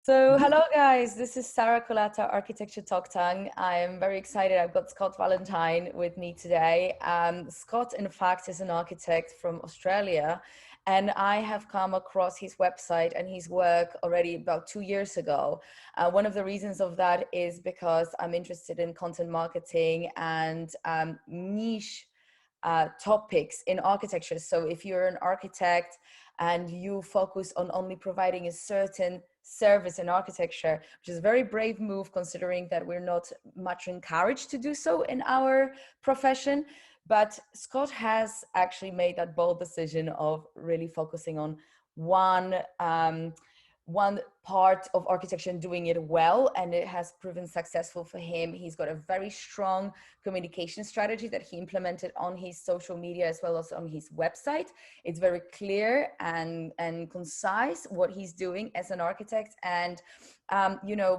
So, hello guys, this is Sarah Colata, Architecture Talk Tongue. I am very excited. I've got Scott Valentine with me today. Scott, in fact, is an architect from Australia, and I have come across his website and his work already about 2 years ago. One of the reasons of that is because I'm interested in content marketing and niche topics in architecture. So if you're an architect and you focus on only providing a certain service in architecture, which is a very brave move considering that we're not much encouraged to do so in our profession. But Scott has actually made that bold decision of really focusing on one one part of architecture and doing it well, and it has proven successful for him. He's got a very strong communication strategy that he implemented on his social media as well as on his website. It's very clear and concise what he's doing as an architect, and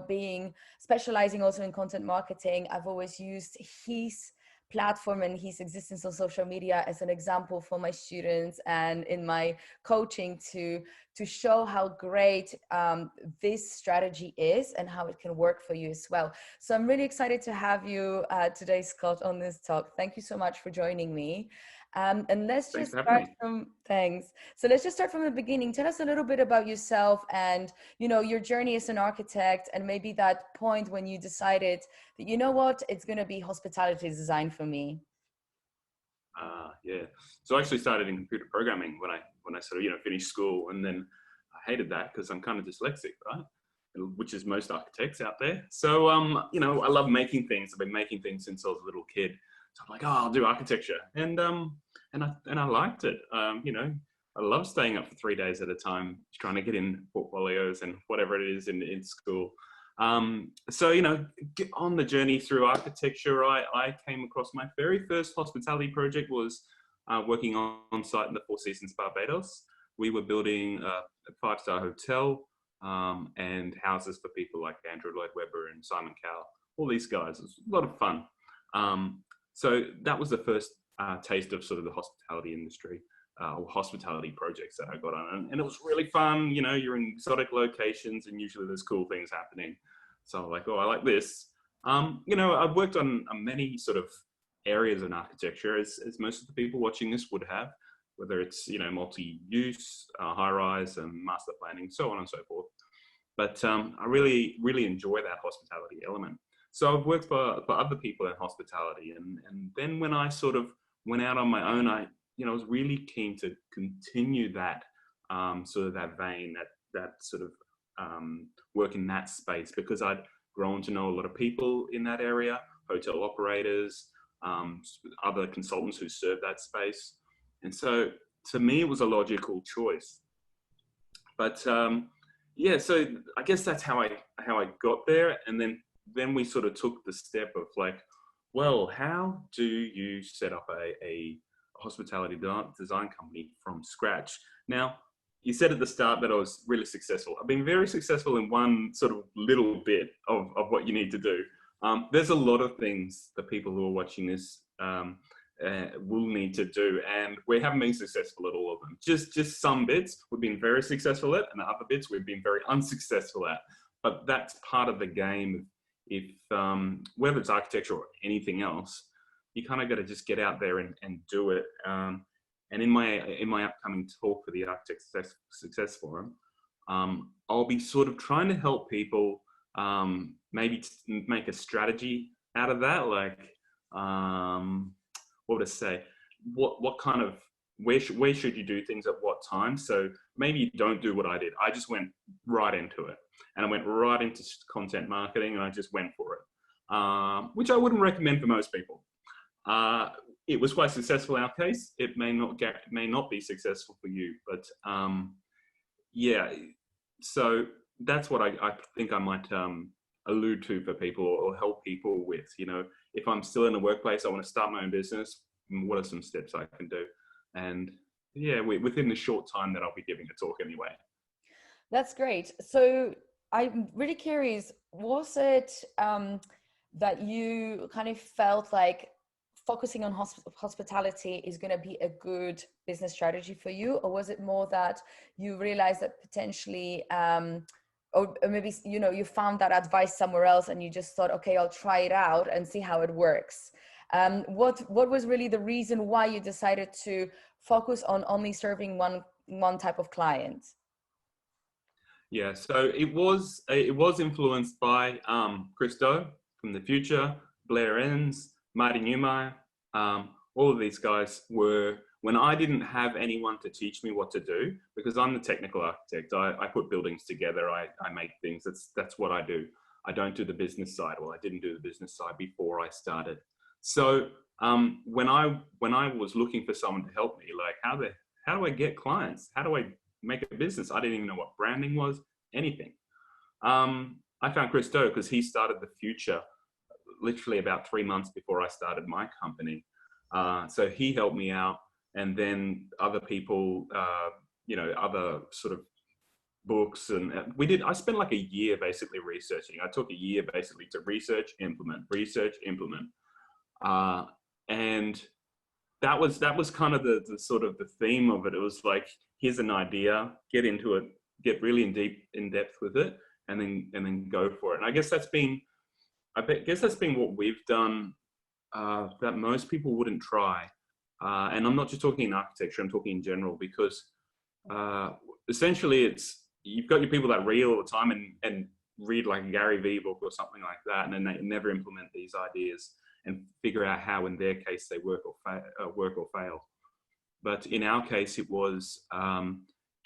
being specializing also in content marketing. I've always used his platform and his existence on social media as an example for my students and in my coaching to show how great this strategy is and how it can work for you as well. So I'm really excited to have you today, Scott, on this talk. Thank you so much for joining me. And let's just start from thanks. So let's just start from the beginning. Tell us a little bit about yourself and your journey as an architect, and maybe that point when you decided that it's going to be hospitality design for me. Yeah. So I actually started in computer programming when I sort of finished school, and then I hated that because I'm kind of dyslexic, right? Which is most architects out there. So I love making things. I've been making things since I was a little kid. So I'm like, oh, I'll do architecture, and I liked it. I love staying up for 3 days at a time, trying to get in portfolios and whatever it is in school. Get on the journey through architecture, I came across my very first hospitality project was working on site in the Four Seasons Barbados. We were building a 5-star hotel and houses for people like Andrew Lloyd Webber and Simon Cowell, all these guys. It was a lot of fun. So that was the first taste of sort of the hospitality industry or hospitality projects that I got on. And it was really fun. You're in exotic locations and usually there's cool things happening. So I'm like, oh, I like this. I've worked on many sort of areas in architecture, as most of the people watching this would have, whether it's, multi-use, high-rise and master planning, so on and so forth. But I really, really enjoy that hospitality element. So I've worked for other people in hospitality. And then when I sort of went out on my own, I was really keen to continue that sort of that vein, that sort of work in that space, because I'd grown to know a lot of people in that area, hotel operators, other consultants who serve that space. And so to me, it was a logical choice. But so I guess that's how I got there. And then we sort of took the step of like, well, how do you set up a hospitality design company from scratch? Now, you said at the start that I was really successful. I've been very successful in one sort of little bit of what you need to do. There's a lot of things that people who are watching this will need to do, and we haven't been successful at all of them. Just some bits we've been very successful at, and the other bits we've been very unsuccessful at. But that's part of the game. If whether it's architecture or anything else, you kind of got to just get out there and do it. And in my upcoming talk for the Architect Success Forum, I'll be sort of trying to help people maybe make a strategy out of that. Like, what would I say? What kind of where should you do things at what time? So maybe you don't do what I did. I just went right into it, and I went right into content marketing, and I just went for it, which I wouldn't recommend for most people. It was quite successful in our case. It may not be successful for you, but yeah. So that's what I think I might allude to for people or help people with. If I'm still in the workplace, I want to start my own business. What are some steps I can do? And yeah, within the short time that I'll be giving a talk anyway. That's great. So I'm really curious, was it that you kind of felt like focusing on hospitality is going to be a good business strategy for you? Or was it more that you realized that potentially or maybe, you know, you found that advice somewhere else and you just thought, okay, I'll try it out and see how it works. What was really the reason why you decided to focus on only serving one type of client? Yeah, so it was influenced by Chris Do from the Future, Blair Enns, Marty Neumeyer. All of these guys were, when I didn't have anyone to teach me what to do, because I'm the technical architect. I put buildings together. I make things. That's what I do. I don't do the business side. Well, I didn't do the business side before I started. So when I was looking for someone to help me, like how do I get clients? How do I make a business? I didn't even know what branding was, anything. I found Chris Do because he started the Future literally about 3 months before I started my company. So he helped me out, and then other people, you know, other sort of books, and I spent like a year basically researching. I took a year basically to research, implement, and that was kind of the sort of the theme of it. It was like, here's an idea, get into it, get really in depth with it, and then go for it. And I guess that's been what we've done, that most people wouldn't try. And I'm not just talking in architecture, I'm talking in general, because essentially you've got your people that read all the time and read like a Gary Vee book or something like that, and then they never implement these ideas and figure out how in their case they work or fail. But in our case, it was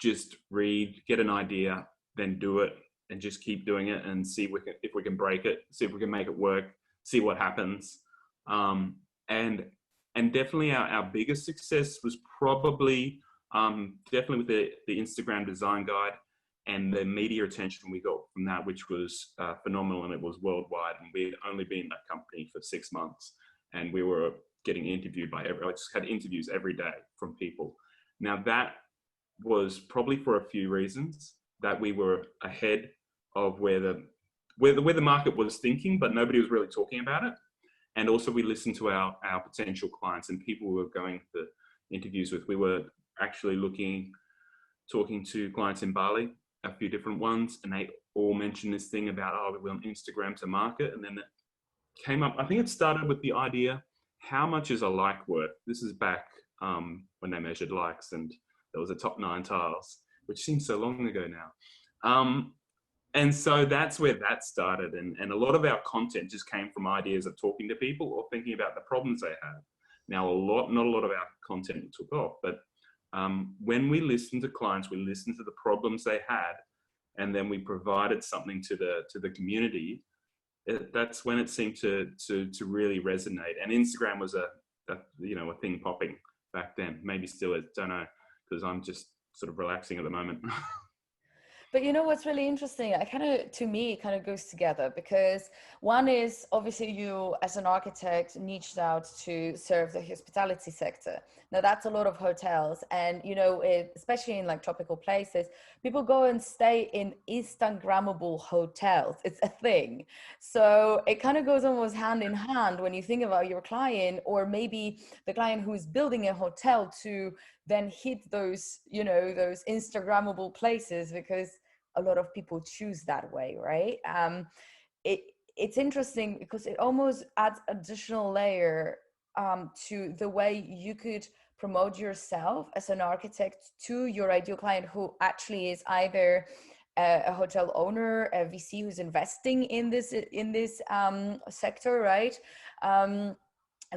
just read, get an idea, then do it, and just keep doing it and see if we can break it, see if we can make it work, see what happens. And definitely our biggest success was probably definitely with the Instagram design guide and the media attention we got from that, which was phenomenal, and it was worldwide. And we had only been in that company for 6 months, and we were getting interviewed I just had interviews every day from people. Now that was probably for a few reasons, that we were ahead of where the market was thinking, but nobody was really talking about it. And also we listened to our potential clients and people we were going for interviews with. We were actually talking to clients in Bali, a few different ones, and they all mentioned this thing about, oh, we're on Instagram to market. And then it came up, I think it started with the idea, how much is a like worth? This is back when they measured likes, and there was a top 9 tiles, which seems so long ago now. And so that's where that started. And a lot of our content just came from ideas of talking to people or thinking about the problems they had. Now, not a lot of our content took off, but when we listened to clients, we listened to the problems they had, and then we provided something to the community. That's when it seemed to really resonate. And Instagram was a thing popping back then. Maybe still is, don't know, because I'm just sort of relaxing at the moment. But you know what's really interesting? To me, it kind of goes together, because one is obviously you as an architect niched out to serve the hospitality sector. Now that's a lot of hotels, and you know, especially in like tropical places, people go and stay in Instagrammable hotels. It's a thing. So it kind of goes almost hand in hand when you think about your client, or maybe the client who is building a hotel to then hit those, you know, those Instagrammable places, because a lot of people choose that way, right? It's interesting because it almost adds additional layer to the way you could promote yourself as an architect to your ideal client, who actually is either a hotel owner, a VC who's investing in this sector, right?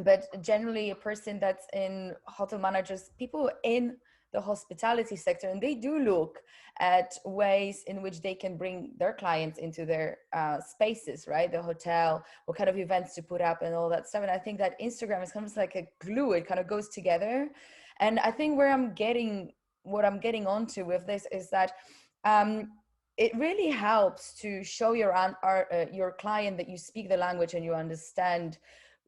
But generally a person that's in hotel managers, people in the hospitality sector, and they do look at ways in which they can bring their clients into their spaces, right? The hotel, what kind of events to put up and all that stuff. And I think that Instagram is kind of like a glue, it kind of goes together. And I think what I'm getting onto with this is that it really helps to show your client that you speak the language and you understand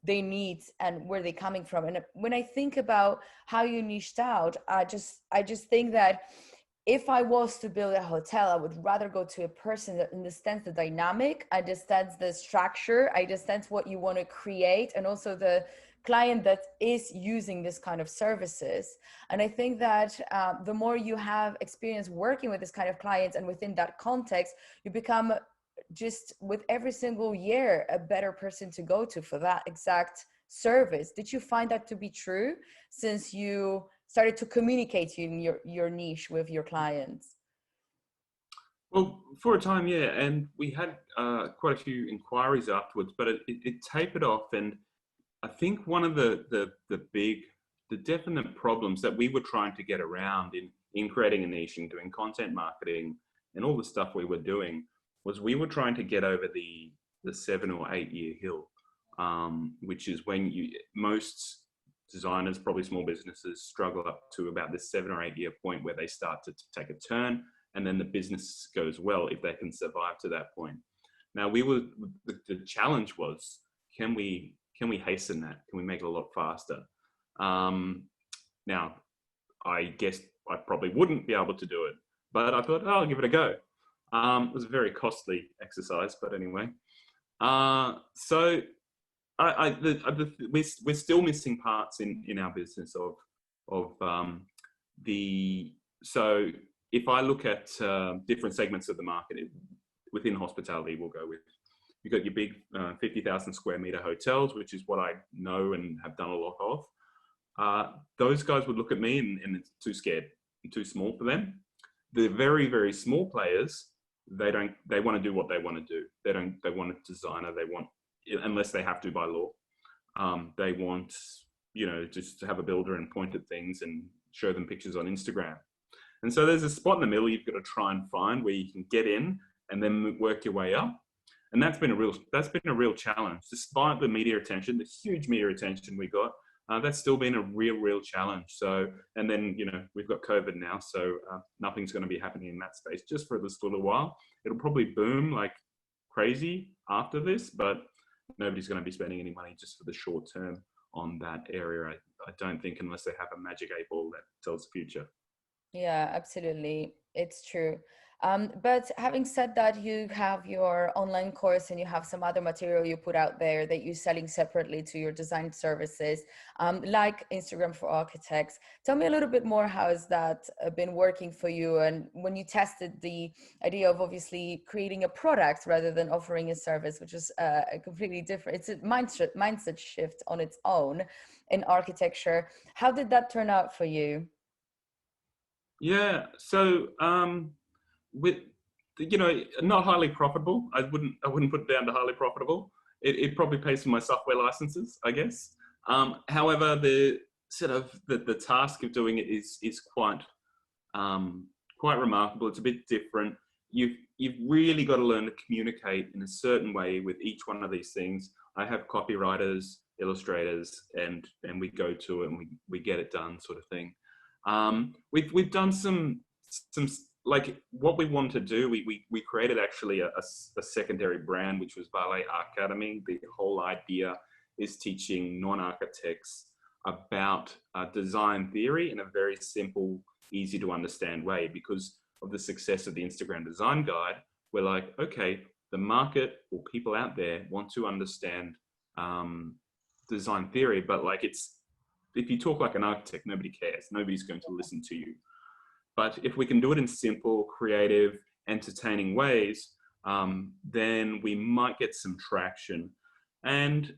their needs and where they're coming from. And when I think about how you niched out, I just think that if I was to build a hotel, I would rather go to a person that understands the dynamic, understands the structure, understands what you want to create, and also the client that is using this kind of services. And I think that the more you have experience working with this kind of clients and within that context, you become just with every single year a better person to go to for that exact service. Did you find that to be true since you started to communicate in your niche with your clients? Well, for a time, yeah, and we had quite a few inquiries afterwards, but it tapered off. And I think one of the definite problems that we were trying to get around in creating a niche and doing content marketing and all the stuff we were doing was we were trying to get over the 7 or 8 year hill, which is when most designers, probably small businesses, struggle up to about this 7 or 8 year point where they start to take a turn, and then the business goes well if they can survive to that point. Now the challenge was, can we hasten that? Can we make it a lot faster? Now, I guess I probably wouldn't be able to do it, but I thought, oh, I'll give it a go. It was a very costly exercise, but anyway. So we're still missing parts in our business so if I look at different segments of the market within hospitality, we'll go with, you've got your big 50,000 square meter hotels, which is what I know and have done a lot of. Those guys would look at me and it's too scared and too small for them. The very, very small players, they want to do what they want to do. They want a designer. They want, unless they have to by law, they want, just to have a builder and point at things and show them pictures on Instagram. And so there's a spot in the middle you've got to try and find where you can get in and then work your way up. And that's been a real challenge, despite the media attention, the huge media attention we got. That's still been a real challenge. So, and then, we've got COVID now, so nothing's going to be happening in that space just for this little while. It'll probably boom like crazy after this, but nobody's going to be spending any money just for the short term on that area. I don't think, unless they have a magic 8-ball that tells the future. Yeah, absolutely. It's true. But having said that, you have your online course and you have some other material you put out there that you're selling separately to your design services, like Instagram for Architects. Tell me a little bit more, how has that been working for you? And when you tested the idea of obviously creating a product rather than offering a service, which is a completely different, it's a mindset shift on its own in architecture. How did that turn out for you? Yeah, so with not highly profitable. I wouldn't put it down to highly profitable. It probably pays for my software licenses, I guess. However, the sort of the task of doing it is quite remarkable. It's a bit different. You've really got to learn to communicate in a certain way with each one of these things. I have copywriters, illustrators, and we go to it and we get it done, sort of thing. We've done some like what we want to do. We created actually a secondary brand, which was Ballet Academy. The whole idea is teaching non-architects about design theory in a very simple, easy to understand way. Because of the success of the Instagram Design Guide, we're like, okay, the market or people out there want to understand design theory, but like if you talk like an architect, nobody cares. Nobody's going to listen to you. But if we can do it in simple, creative, entertaining ways, then we might get some traction. And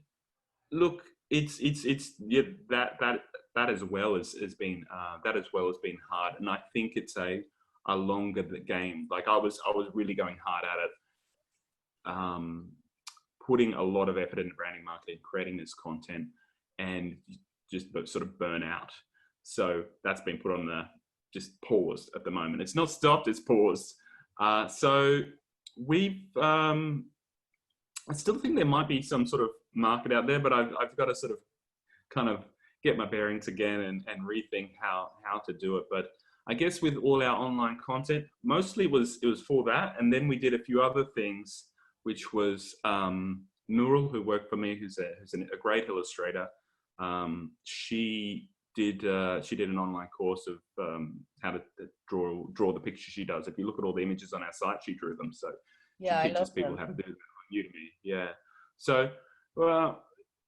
look, it's that as well as been hard. And I think it's a longer game. Like I was really going hard at it, putting a lot of effort into branding, marketing, creating this content, and just sort of burn out. So that's been put on just paused at the moment. It's not stopped, it's paused. So we've, I still think there might be some sort of market out there, but I've got to sort of kind of get my bearings again and rethink how to do it. But I guess with all our online content, mostly it was for that. And then we did a few other things, which was Nurul, who worked for me, who's a great illustrator. She did an online course of how to draw the picture she does. If you look at all the images on our site, she drew them. So Yeah, she teaches people how to do that on Udemy. Yeah. So,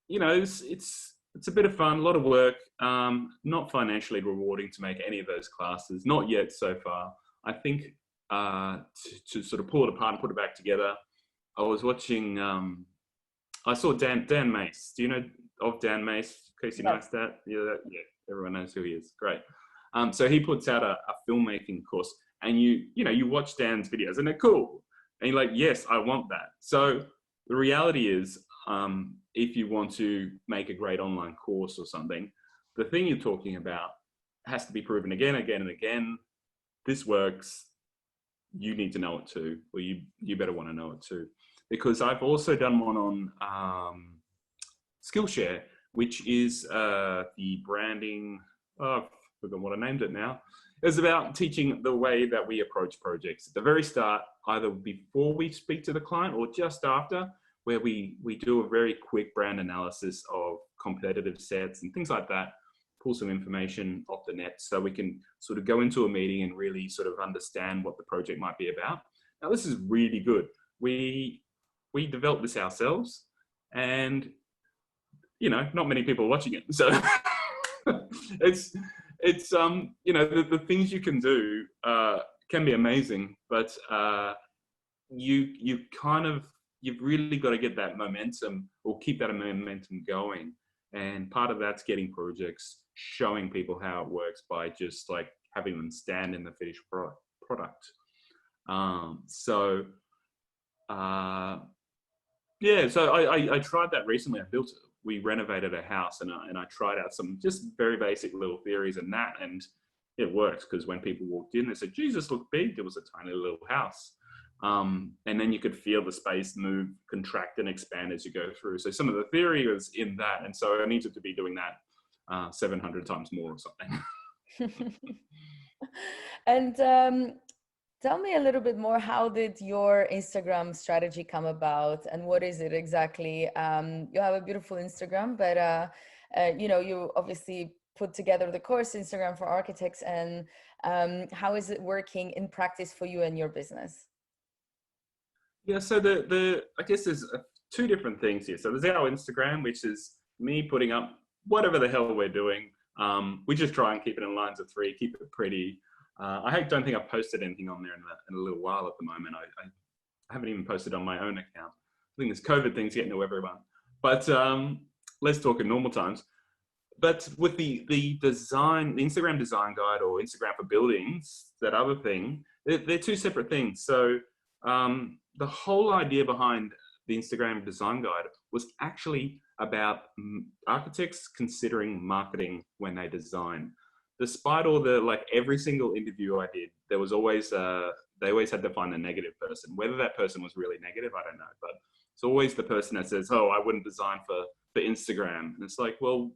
it's it's a bit of fun, a lot of work, not financially rewarding to make any of those classes, not yet so far. I think to sort of pull it apart and put it back together, I was watching, I saw Dan Mace. Do you know of Dan Mace, Casey Neistat? Yeah, everyone knows who he is. Great. So he puts out a filmmaking course, and you watch Dan's videos and they're cool. And you're like, yes, I want that. So the reality is, if you want to make a great online course or something, the thing you're talking about has to be proven again, again, and again. This works. You need to know it too, or you better want to know it too. Because I've also done one on Skillshare, which is the branding. Oh, I've forgotten what I named it now. It's about teaching the way that we approach projects at the very start, either before we speak to the client or just after, where we do a very quick brand analysis of competitive sets and things like that, pull some information off the net so we can sort of go into a meeting and really sort of understand what the project might be about. Now, this is really good. We developed this ourselves, and not many people are watching it. So it's the things you can do can be amazing, but you've really got to get that momentum, or keep that momentum going. And part of that's getting projects, showing people how it works by just like having them stand in the finished product. So I tried that recently. We renovated a house, and I tried out some just very basic little theories and it works, because when people walked in, they said, Jesus, look big. It was a tiny little house. And then you could feel the space move, contract and expand as you go through. So some of the theory was in that. And so I needed to be doing that 700 times more or something. And tell me a little bit more, how did your Instagram strategy come about, and what is it exactly? You have a beautiful Instagram, but you obviously put together the course Instagram for Architects, and how is it working in practice for you and your business? Yeah, so I guess there's two different things here. So there's our Instagram, which is me putting up whatever the hell we're doing. We just try and keep it in lines of 3, keep it pretty. I don't think I've posted anything on there in a little while at the moment. I haven't even posted on my own account. I think this COVID thing's getting to everyone. But let's talk in normal times. But with the design, the Instagram design guide, or Instagram for buildings, that other thing, they're two separate things. So the whole idea behind the Instagram design guide was actually about architects considering marketing when they design. Despite all every single interview I did, there was always, they always had to find a negative person. Whether that person was really negative, I don't know. But it's always the person that says, oh, I wouldn't design for Instagram. And it's like, well,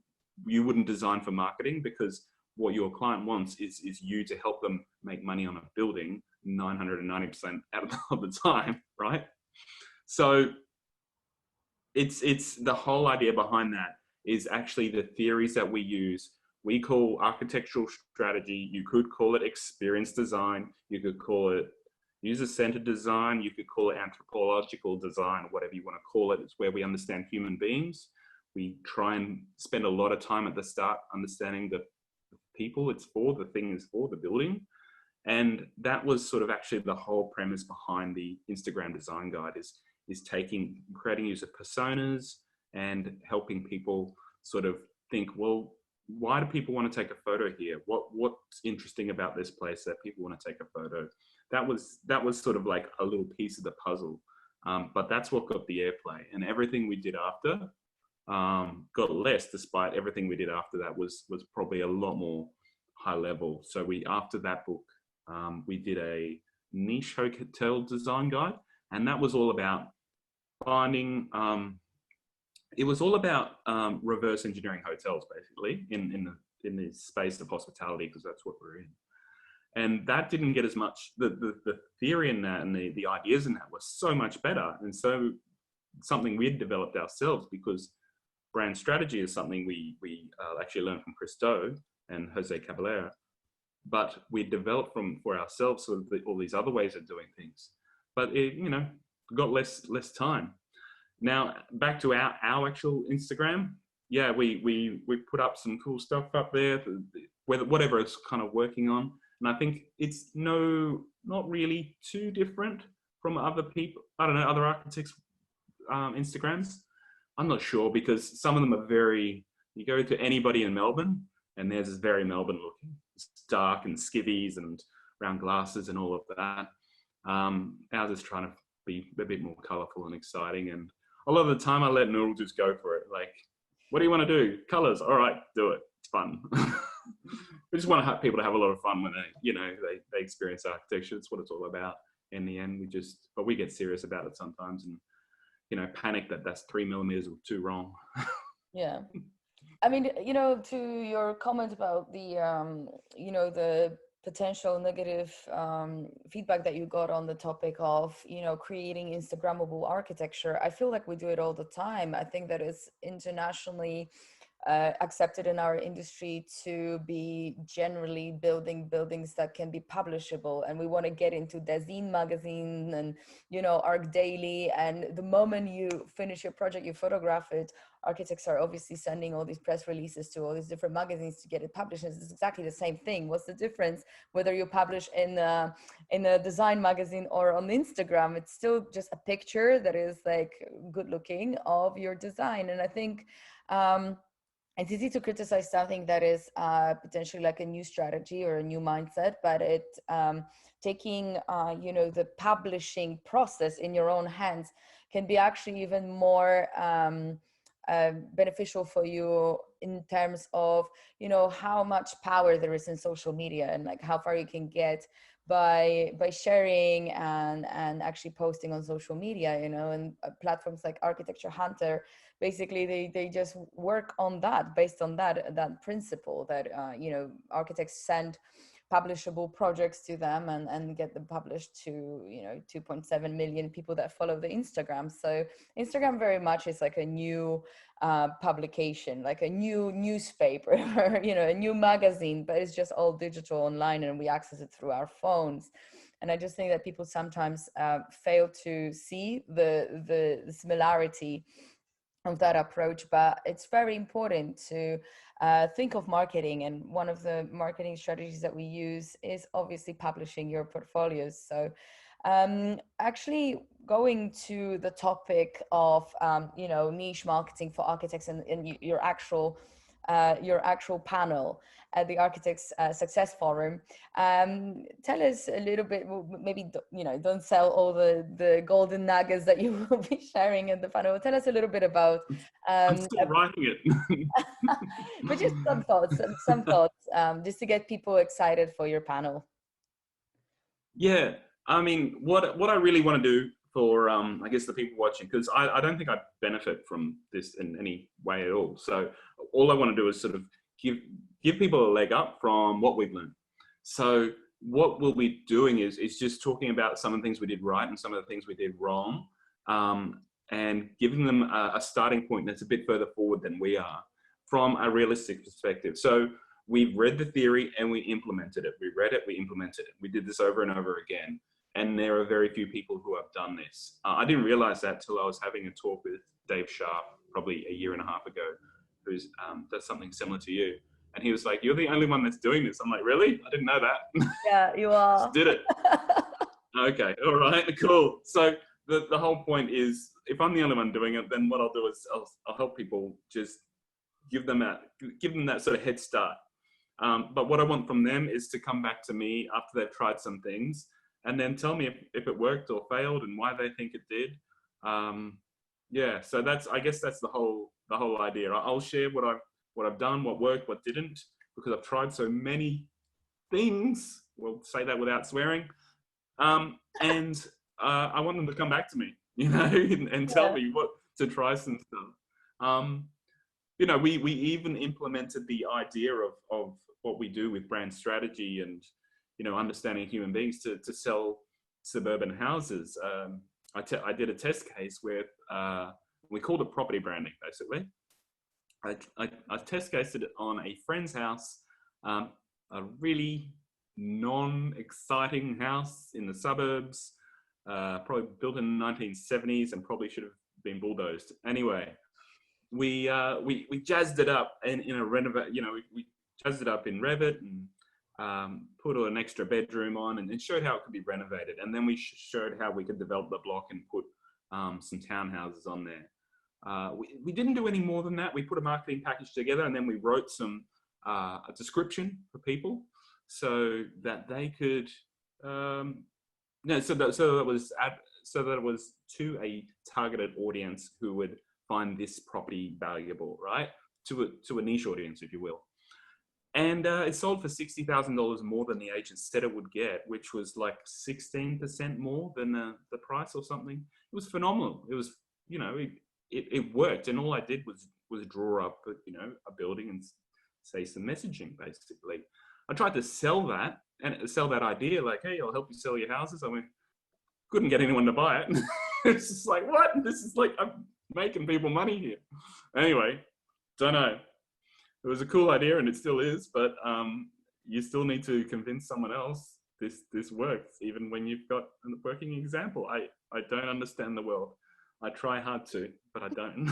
you wouldn't design for marketing, because what your client wants is you to help them make money on a building 990% out of the time, right? So it's the whole idea behind that is actually the theories that we use. We call architectural strategy. You could call it experience design. You could call it user-centered design. You could call it anthropological design, whatever you want to call it. It's where we understand human beings. We try and spend a lot of time at the start understanding the people it's for, the thing is for, the building. And that was sort of actually the whole premise behind the Instagram design guide, is creating user personas and helping people sort of think, well, why do people want to take a photo here? What's interesting about this place that people want to take a photo? That was sort of like a little piece of the puzzle, but that's what got the airplay. And everything we did after got less, despite everything we did after that was probably a lot more high level. So after that book, we did a niche hotel design guide, and that was all about finding, it was all about reverse engineering hotels, basically, in the space of hospitality, because that's what we're in. And that didn't get as much, the theory in that and the ideas in that was so much better. And so something we had developed ourselves, because brand strategy is something we actually learned from Chris Do and Jose Caballera, but we developed for ourselves sort of all these other ways of doing things. But it, got less time. Now back to our actual Instagram. yeah, we put up some cool stuff up there, whatever it's kind of working on. And I think it's not really too different from other people. I don't know, other architects' Instagrams. I'm not sure because some of them are very. You go to anybody in Melbourne, and theirs is very Melbourne looking. It's dark and skivvies and round glasses and all of that. Ours is trying to be a bit more colourful and exciting. And a lot of the time, I let Noodle just go for it. Like, what do you want to do? Colours, all right, do it. It's fun. We just want people to have a lot of fun when they experience architecture. It's what it's all about. In the end, but we get serious about it sometimes, and panic that's 3 millimeters or too wrong. Yeah. I mean, to your comment about the potential negative feedback that you got on the topic of, creating Instagrammable architecture, I feel like we do it all the time. I think that it's internationally accepted in our industry to be generally building buildings that can be publishable, and we want to get into Dazine magazine and Arc Daily, and the moment you finish your project, you photograph it. Architects are obviously sending all these press releases to all these different magazines to get it published. It's exactly the same thing. What's the difference whether you publish in a design magazine or on Instagram? It's still just a picture that is like good looking of your design. And I think it's easy to criticize something that is potentially like a new strategy or a new mindset, but it taking the publishing process in your own hands can be actually even more beneficial for you in terms of how much power there is in social media, and like how far you can get by sharing and actually posting on social media, and platforms like Architecture Hunter, basically they just work on that, based on that principle that architects send publishable projects to them and get them published to 2.7 million people that follow the Instagram. So Instagram very much is like a new publication, like a new newspaper or a new magazine, but it's just all digital online, and we access it through our phones. And I just think that people sometimes fail to see the similarity of that approach, but it's very important to think of marketing. And one of the marketing strategies that we use is obviously publishing your portfolios. So actually going to the topic of niche marketing for architects and your actual panel at the Architects Success Forum. Tell us a little bit, maybe, don't sell all the golden nuggets that you will be sharing in the panel. Tell us a little bit about... I'm still writing it. But just some thoughts, just to get people excited for your panel. Yeah, I mean, what I really want to do for, I guess, the people watching, because I don't think I benefit from this in any way at all. So all I want to do is sort of give people a leg up from what we've learned. So what we'll be doing is just talking about some of the things we did right and some of the things we did wrong, and giving them a starting point that's a bit further forward than we are from a realistic perspective. So we've read the theory and we implemented it. We read it, we implemented it. We did this over and over again. And there are very few people who have done this. I didn't realize that till I was having a talk with Dave Sharp probably a year and a half ago, who's does something similar to you. And he was like, "You're the only one that's doing this." I'm like, "Really? I didn't know that." Yeah, you are. Just did it. Okay, all right, cool. So the whole point is, if I'm the only one doing it, then what I'll do is I'll help people, just give them that sort of head start. But what I want from them is to come back to me after they've tried some things and then tell me if it worked or failed and why they think it did. Yeah, so I guess that's the whole idea. I'll share what I've done, what worked, what didn't, because I've tried so many things. We'll say that without swearing. And I want them to come back to me, and tell me what to try some stuff. We even implemented the idea of what we do with brand strategy and, understanding human beings to sell suburban houses. I did a test case where we called it property branding, basically. I test cased it on a friend's house, a really non-exciting house in the suburbs, probably built in the 1970s and probably should have been bulldozed. Anyway, we jazzed it up in a renovate. We jazzed it up in Revit and put an extra bedroom on and showed how it could be renovated. And then we showed how we could develop the block and put some townhouses on there. We didn't do any more than that. We put a marketing package together, and then we wrote a description for people so that they could so that it was to a targeted audience who would find this property valuable, right? To a niche audience, if you will. And it sold for $60,000 more than the agent said it would get, which was like 16% more than the price or something. It was phenomenal. It was, it worked. And all I did was draw up, a building and say some messaging, basically. I tried to sell that idea, like, hey, I'll help you sell your houses. I mean, couldn't get anyone to buy it. It's just like, what? This is like, I'm making people money here. Anyway, don't know. It was a cool idea, and it still is, but you still need to convince someone else this works, even when you've got a working example. I don't understand the world. I try hard to, but I don't.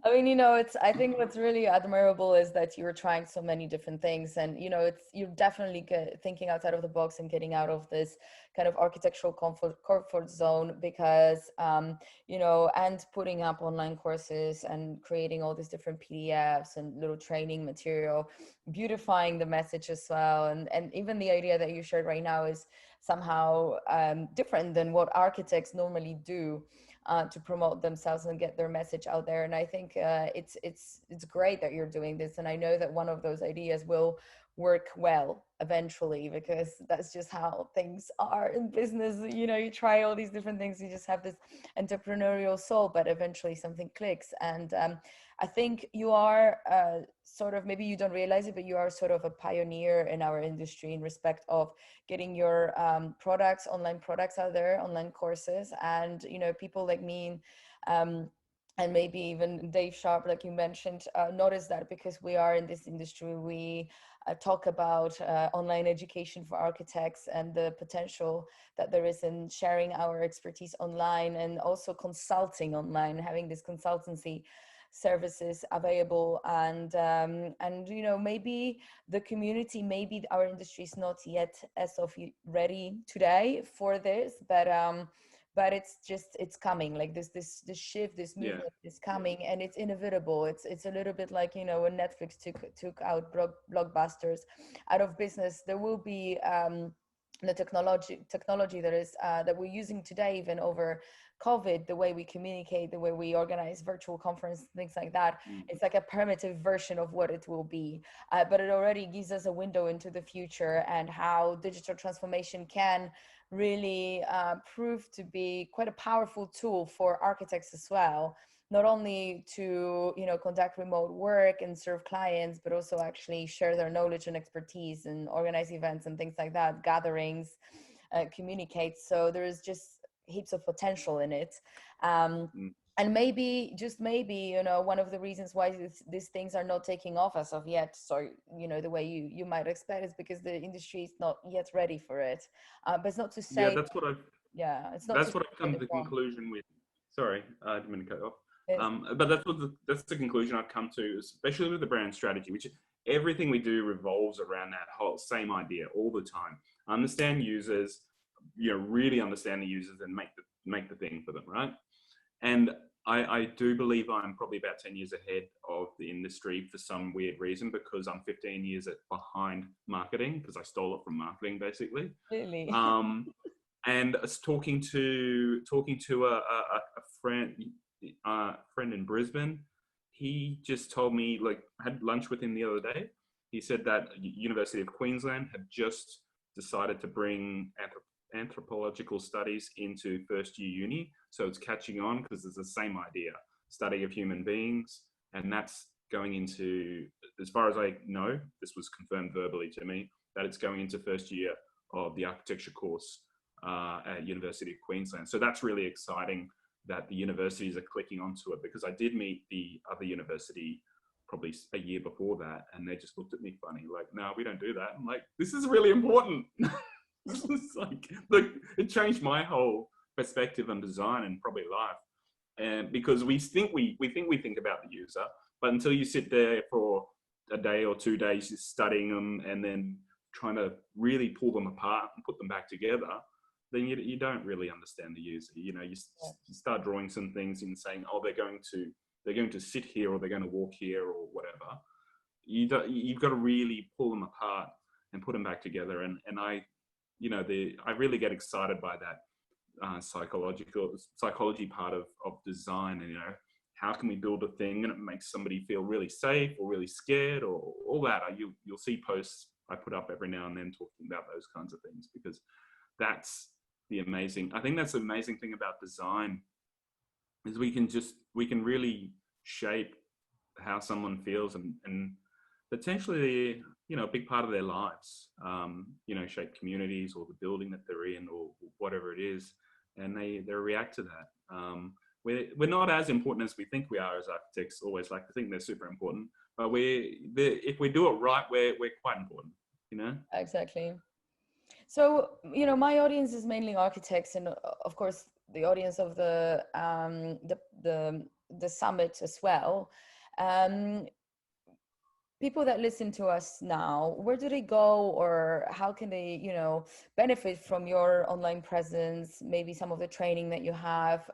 I mean, I think what's really admirable is that you're trying so many different things, and you're definitely thinking outside of the box and getting out of this kind of architectural comfort zone, because and putting up online courses and creating all these different PDFs and little training material, beautifying the message as well, and even the idea that you shared right now is somehow different than what architects normally do. To promote themselves and get their message out there. And I think it's great that you're doing this. And I know that one of those ideas will work well eventually, because that's just how things are in business. You try all these different things, you just have this entrepreneurial soul, but eventually something clicks. And I think you are sort of, maybe you don't realize it, but you are sort of a pioneer in our industry in respect of getting your online products out there, online courses. And, people like me and maybe even Dave Sharp, like you mentioned, notice that, because we are in this industry. We talk about online education for architects and the potential that there is in sharing our expertise online, and also consulting online, having this consultancy services available. And maybe the community, maybe our industry is not yet as of ready today for this, but it's coming. Like this shift, this movement is coming, and it's inevitable. It's a little bit like, when Netflix took out blockbusters out of business. There will be the technology that is that we're using today, even over COVID, the way we communicate, the way we organize virtual conference, things like that. It's like a primitive version of what it will be, but it already gives us a window into the future, and how digital transformation can really prove to be quite a powerful tool for architects as well. Not only to conduct remote work and serve clients, but also actually share their knowledge and expertise and organize events and things like that, gatherings, communicate. So there's just heaps of potential in it. And maybe, just maybe, one of the reasons why these things are not taking off as of yet, so the way you might expect, is because the industry is not yet ready for it. But it's not to say it's not that's what I've come to the conclusion with. Sorry, I didn't mean to cut off. But that's the conclusion I've come to, especially with the brand strategy, which everything we do revolves around that whole same idea all the time. Understand users, really understand the users, and make the thing for them, right? And I do believe I'm probably about 10 years ahead of the industry for some weird reason, because I'm 15 years behind marketing, because I stole it from marketing, basically. Really? And talking to a friend in Brisbane, he just told me, like, I had lunch with him the other day. He said that University of Queensland had just decided to bring anthropological studies into first year uni. So it's catching on, because it's the same idea, study of human beings. And that's going into, as far as I know, this was confirmed verbally to me, that it's going into first year of the architecture course at University of Queensland. So that's really exciting that the universities are clicking onto it, because I did meet the other university probably a year before that, and they just looked at me funny, like, no, we don't do that. I'm like, this is really important. This is like, it changed my whole perspective on design and probably life. And because we think we think about the user, but until you sit there for a day or 2 days just studying them and then trying to really pull them apart and put them back together, then you don't really understand the user. You know, you start drawing some things and saying, oh, they're going to sit here, or they're going to walk here, or whatever. You've got to really pull them apart and put them back together. And I really get excited by that psychology part of design. And, you know, how can we build a thing and it makes somebody feel really safe or really scared, or all that. You'll see posts I put up every now and then talking about those kinds of things, because I think that's the amazing thing about design, is we can really shape how someone feels, and potentially, you know, a big part of their lives, you know, shape communities or the building that they're in or whatever it is, and they react to that. We're not as important as we think we are as architects. Always like to think they're super important, but if we do it right, we're quite important, you know? Exactly. So, you know, my audience is mainly architects, and of course the audience of the summit as well. People that listen to us now, where do they go, or how can they, you know, benefit from your online presence, maybe some of the training that you have?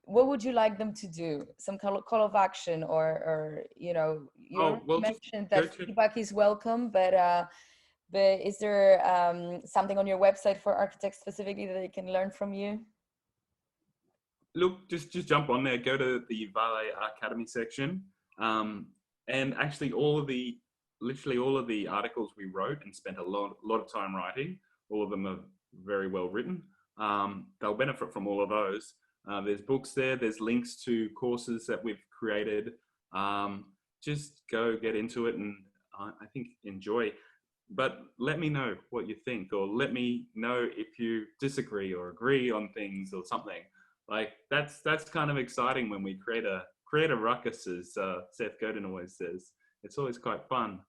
What would you like them to do? Some call of action, or you know, you mentioned that feedback is welcome, but is there something on your website for architects specifically that they can learn from you? Look, just jump on there, go to the Vale Academy section, and actually literally all of the articles we wrote and spent a lot of time writing, all of them are very well written. They'll benefit from all of those. There's books there, there's links to courses that we've created. Just go get into it, and I think enjoy. But let me know what you think, or let me know if you disagree or agree on things or something. Like that's kind of exciting when we create a ruckus, as Seth Godin always says. It's always quite fun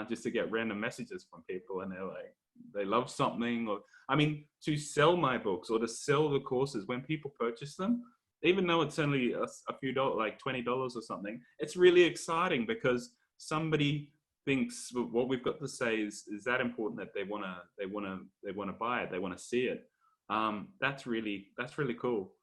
just to get random messages from people, and they're like, they love something, or I mean, to sell my books or to sell the courses, when people purchase them, even though it's only a few dollars, like $20 or something, it's really exciting because somebody thinks what we've got to say is that important, that they want to buy it, they want to see it. That's really cool.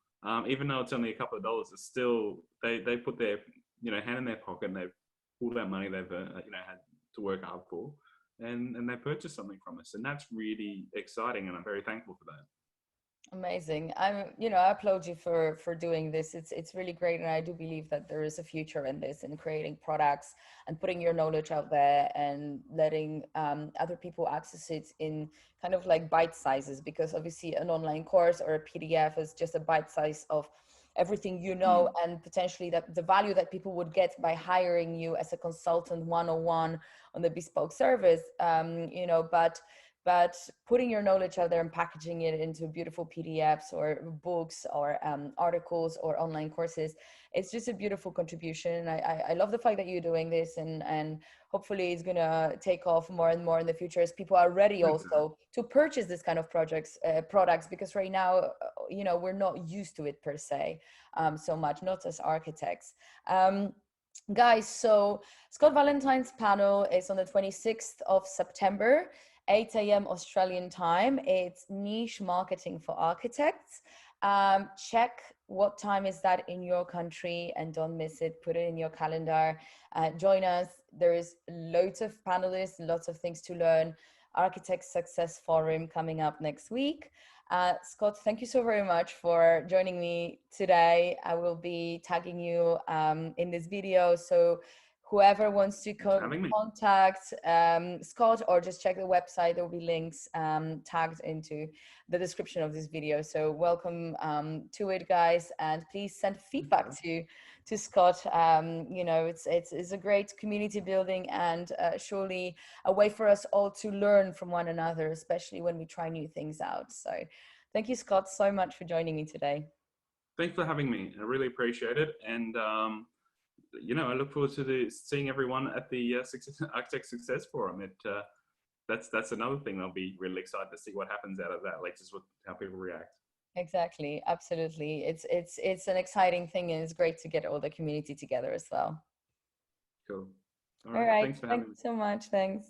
Even though it's only a couple of dollars, it's still, they put their, you know, hand in their pocket, and they've pulled that money they've you know, had to work hard for, and they purchase something from us, and that's really exciting, and I'm very thankful for that. Amazing. I applaud you for doing this. It's really great, and I do believe that there is a future in this, in creating products and putting your knowledge out there and letting other people access it in kind of like bite sizes, because obviously an online course or a PDF is just a bite size of everything you know, and potentially that the value that people would get by hiring you as a consultant 101 on the bespoke service, you know, but putting your knowledge out there and packaging it into beautiful PDFs or books or articles or online courses, it's just a beautiful contribution. I love the fact that you're doing this, and hopefully it's gonna take off more and more in the future, as people are ready also to purchase this kind of products, because right now, you know, we're not used to it per se so much, not as architects. Guys, so Scott Valentine's panel is on the 26th of September, 8 a.m. Australian time. It's niche marketing for architects. Check what time is that in your country and don't miss it. Put it in your calendar. Join us. There is loads of panelists, lots of things to learn. Architect Success Forum coming up next week. Scott, thank you so very much for joining me today. I will be tagging you in this video, so whoever wants to contact Scott, or just check the website, there will be links tagged into the description of this video. So welcome to it, guys, and please send feedback to Scott. You know, it's a great community building, and surely a way for us all to learn from one another, especially when we try new things out. So thank you, Scott, so much for joining me today. Thanks for having me. I really appreciate it. And you know, I look forward to seeing everyone at the Architect Success Forum. That's another thing. I'll be really excited to see what happens out of that, like just how people react. Exactly. Absolutely. It's an exciting thing, and it's great to get all the community together as well. Cool. All All right. right. Thanks for having Thanks me. so much. Thanks.